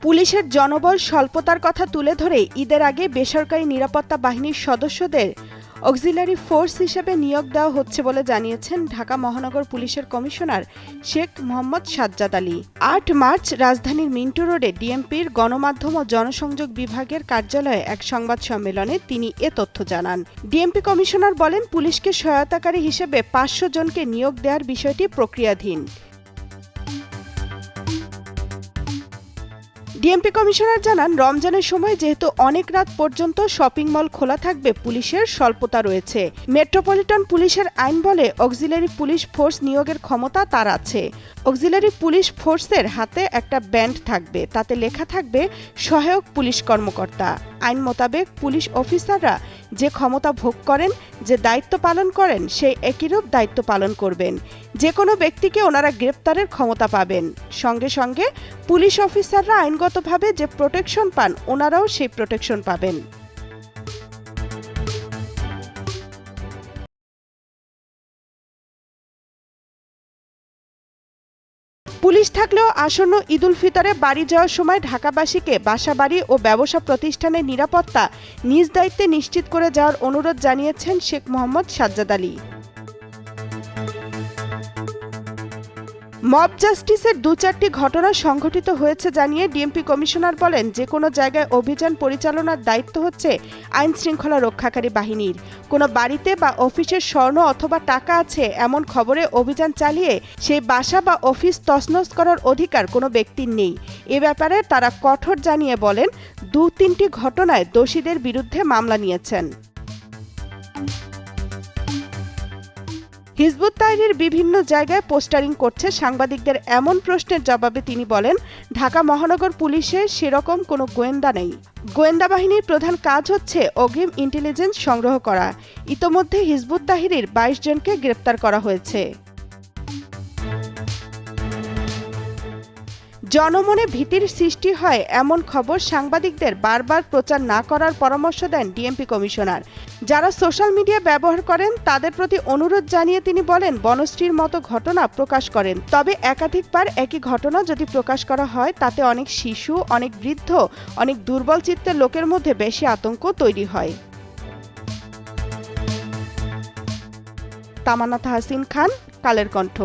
পুলিশের জনবল স্বল্পতার কথা তুলে ধরে ঈদের আগে বেসরকারি নিরাপত্তা বাহিনীর সদস্যদের অক্সিলারি ফোর্স হিসেবে নিয়োগ দেওয়া হচ্ছে বলে জানিয়েছেন ঢাকা মহানগর পুলিশের কমিশনার শেখ মোহাম্মদ সাজ্জাদ আলী। ৮ মার্চ রাজধানীর মিন্টু রোডে ডিএমপির গণমাধ্যম ও জনসংযোগ বিভাগের কার্যালয়ে এক সংবাদ সম্মেলনে তিনি এ তথ্য জানান। ডিএমপি কমিশনার বলেন, পুলিশকে সহায়তাকারী হিসেবে ৫০০ জনকে নিয়োগ দেওয়ার বিষয়টি প্রক্রিয়াধীন। ডিএমপি কমিশনার জানান, রমজানের সময় যেহেতু অনেক রাত পর্যন্ত শপিং মল খোলা থাকবে, পুলিশের স্বল্পতা রয়েছে। মেট্রোপলিটন পুলিশের আইন বলে অক্সিলারি পুলিশ ফোর্স নিয়োগের ক্ষমতা তার আছে। অক্সিলারি পুলিশ ফোর্সের হাতে একটা ব্যান্ড থাকবে, তাতে লেখা থাকবে সহায়ক পুলিশ কর্মকর্তা। আইন মোতাবেক পুলিশ অফিসাররা যে ক্ষমতা ভোগ করেন, যে দায়িত্ব পালন করেন, সেই একইরূপ দায়িত্ব পালন করবেন। যে কোনো ব্যক্তিকে ওনারা গ্রেপ্তারের ক্ষমতা পাবেন। সঙ্গে সঙ্গে পুলিশ অফিসাররা আইনগতভাবে যে প্রোটেকশন পান, ওনারাও সেই প্রোটেকশন পাবেন। পুলিশ থাকলেও আসন্ন ঈদুল ফিতরে বাড়ি যাওয়ার সময় ঢাকাবাসীকে বাসাবাড়ি ও ব্যবসা প্রতিষ্ঠানের নিরাপত্তা নিজ দায়িত্বে নিশ্চিত করে যাওয়ার অনুরোধ জানিয়েছেন শেখ মোহাম্মদ সাজ্জাদ আলী। মব জাস্টিসের ২-৪টি ঘটনা সংঘটিত হয়েছে জানিয়ে ডিএমপি কমিশনার বলেন, যে কোনো জায়গায় অভিযান পরিচালনার দায়িত্ব হচ্ছে আইন শৃঙ্খলা রক্ষাকারী বাহিনীর। কোনো বাড়িতে বা অফিসের স্বর্ণ অথবা টাকা আছে এমন খবরে অভিযান চালিয়ে সেই বাসা বা অফিস তছনছ করার অধিকার কোনো ব্যক্তির নেই। এ ব্যাপারে তারা কঠোর জানিয়ে বলেন, ২-৩টি ঘটনায় দোষীদের বিরুদ্ধে মামলা নিয়েছেন। হিজবুত তাহরীর বিভিন্ন জায়গায় পোস্টারিং করছে সাংবাদিকদের এমন প্রশ্নের জবাবে তিনি বলেন, ঢাকা মহানগর পুলিশের সেরকম কোনো গোয়েন্দা নেই। গোয়েন্দা বাহিনীর প্রধান কাজ হচ্ছে অগ্রিম ইন্টেলিজেন্স সংগ্রহ করা। ইতোমধ্যে হিজবুত তাহরীর ২২ জনকে গ্রেপ্তার করা হয়েছে। জনমনে ভীতির সৃষ্টি হয় এমন খবর সাংবাদিকদের বারবার প্রচার না করার পরামর্শ দেন ডিএমপি কমিশনার। যারা সোশ্যাল মিডিয়া ব্যবহার করেন তাদের প্রতি অনুরোধ জানিয়ে তিনি বলেন, বনশ্রীর মতো ঘটনা প্রকাশ করেন, তবে একাধিকবার একই ঘটনা যদি প্রকাশ করা হয় তাতে অনেক শিশু, অনেক বৃদ্ধ, অনেক দুর্বল চিত্তের লোকের মধ্যে বেশি আতঙ্ক তৈরি হয়। তামান্না তাহসিন খান, কালের কণ্ঠ।